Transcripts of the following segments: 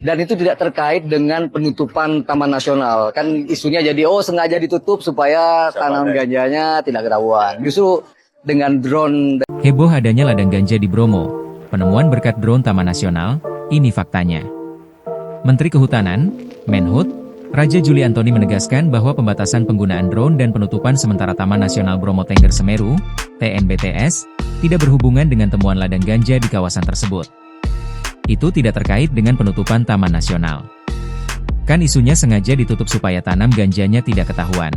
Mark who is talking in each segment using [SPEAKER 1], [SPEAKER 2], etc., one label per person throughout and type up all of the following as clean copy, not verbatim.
[SPEAKER 1] Dan itu tidak terkait dengan penutupan Taman Nasional. Kan isunya jadi, sengaja ditutup supaya tanam ganjanya tidak ketahuan. Justru dengan drone.
[SPEAKER 2] Heboh adanya ladang ganja di Bromo. Penemuan berkat drone Taman Nasional, ini faktanya. Menteri Kehutanan, Menhut, Raja Juli Antoni menegaskan bahwa pembatasan penggunaan drone dan penutupan sementara Taman Nasional Bromo Tengger Semeru, TNBTS, tidak berhubungan dengan temuan ladang ganja di kawasan tersebut. Itu tidak terkait dengan penutupan Taman Nasional. Kan isunya sengaja ditutup supaya tanam ganjanya tidak ketahuan.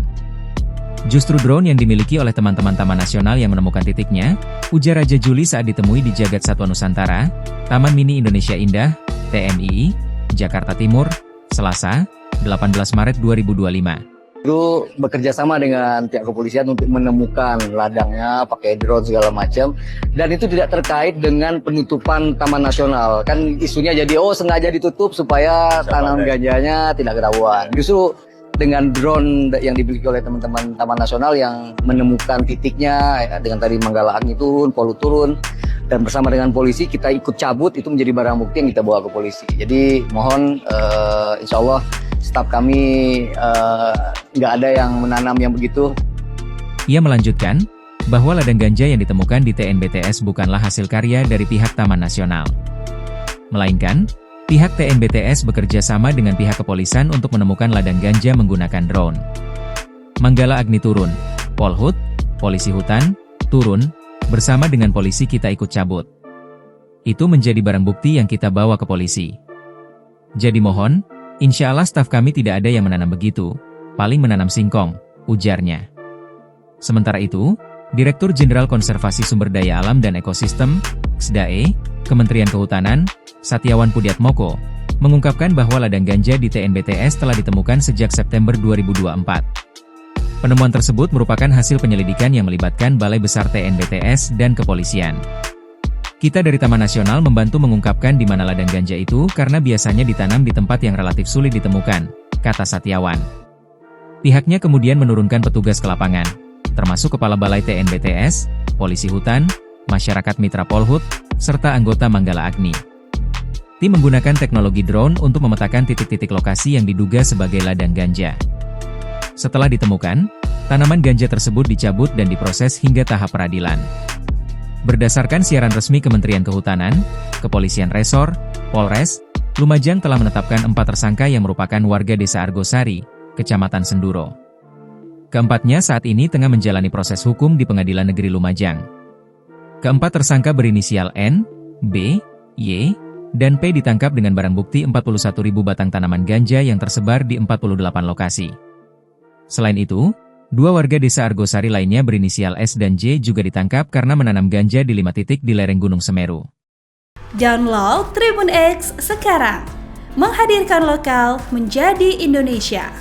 [SPEAKER 2] Justru drone yang dimiliki oleh teman-teman Taman Nasional yang menemukan titiknya, ujar Raja Juli saat ditemui di Jagat Satwa Nusantara, Taman Mini Indonesia Indah, TMII, Jakarta Timur, Selasa, 18 Maret 2025.
[SPEAKER 1] Itu bekerja sama dengan pihak kepolisian untuk menemukan ladangnya, pakai drone segala macam. Dan itu tidak terkait dengan penutupan Taman Nasional. Kan isunya jadi, sengaja ditutup supaya tanam ganjanya tidak ketahuan. Justru dengan drone yang dimiliki oleh teman-teman Taman Nasional yang menemukan titiknya, dengan tadi Manggala Agni turun, Polu turun, dan bersama dengan polisi kita ikut cabut, itu menjadi barang bukti yang kita bawa ke polisi. Jadi mohon insya Allah staf kami nggak ada yang menanam yang begitu.
[SPEAKER 2] Ia melanjutkan bahwa ladang ganja yang ditemukan di TNBTS bukanlah hasil karya dari pihak Taman Nasional. Melainkan, pihak TNBTS bekerja sama dengan pihak kepolisian untuk menemukan ladang ganja menggunakan drone. Manggala Agni turun, Polhut, polisi hutan, turun, bersama dengan polisi kita ikut cabut. Itu menjadi barang bukti yang kita bawa ke polisi. Jadi mohon, insya Allah staf kami tidak ada yang menanam begitu, paling menanam singkong, ujarnya. Sementara itu, Direktur Jenderal Konservasi Sumber Daya Alam dan Ekosistem, KSDAE, Kementerian Kehutanan, Satyawan Pudiatmoko, mengungkapkan bahwa ladang ganja di TNBTS telah ditemukan sejak September 2024. Penemuan tersebut merupakan hasil penyelidikan yang melibatkan Balai Besar TNBTS dan kepolisian. Kita dari Taman Nasional membantu mengungkapkan di mana ladang ganja itu karena biasanya ditanam di tempat yang relatif sulit ditemukan, kata Satyawan. Pihaknya kemudian menurunkan petugas ke lapangan, termasuk Kepala Balai TNBTS, Polisi Hutan, Masyarakat Mitra Polhut, serta anggota Manggala Agni. Tim menggunakan teknologi drone untuk memetakan titik-titik lokasi yang diduga sebagai ladang ganja. Setelah ditemukan, tanaman ganja tersebut dicabut dan diproses hingga tahap peradilan. Berdasarkan siaran resmi Kementerian Kehutanan, Kepolisian Resor, Polres, Lumajang telah menetapkan 4 tersangka yang merupakan warga Desa Argosari, Kecamatan Senduro. Keempatnya saat ini tengah menjalani proses hukum di Pengadilan Negeri Lumajang. Keempat tersangka berinisial N, B, Y, dan P ditangkap dengan barang bukti 41.000 batang tanaman ganja yang tersebar di 48 lokasi. Selain itu, 2 warga Desa Argosari lainnya berinisial S dan J juga ditangkap karena menanam ganja di 5 titik di lereng Gunung Semeru.
[SPEAKER 3] Download Tribun X sekarang, menghadirkan lokal menjadi Indonesia.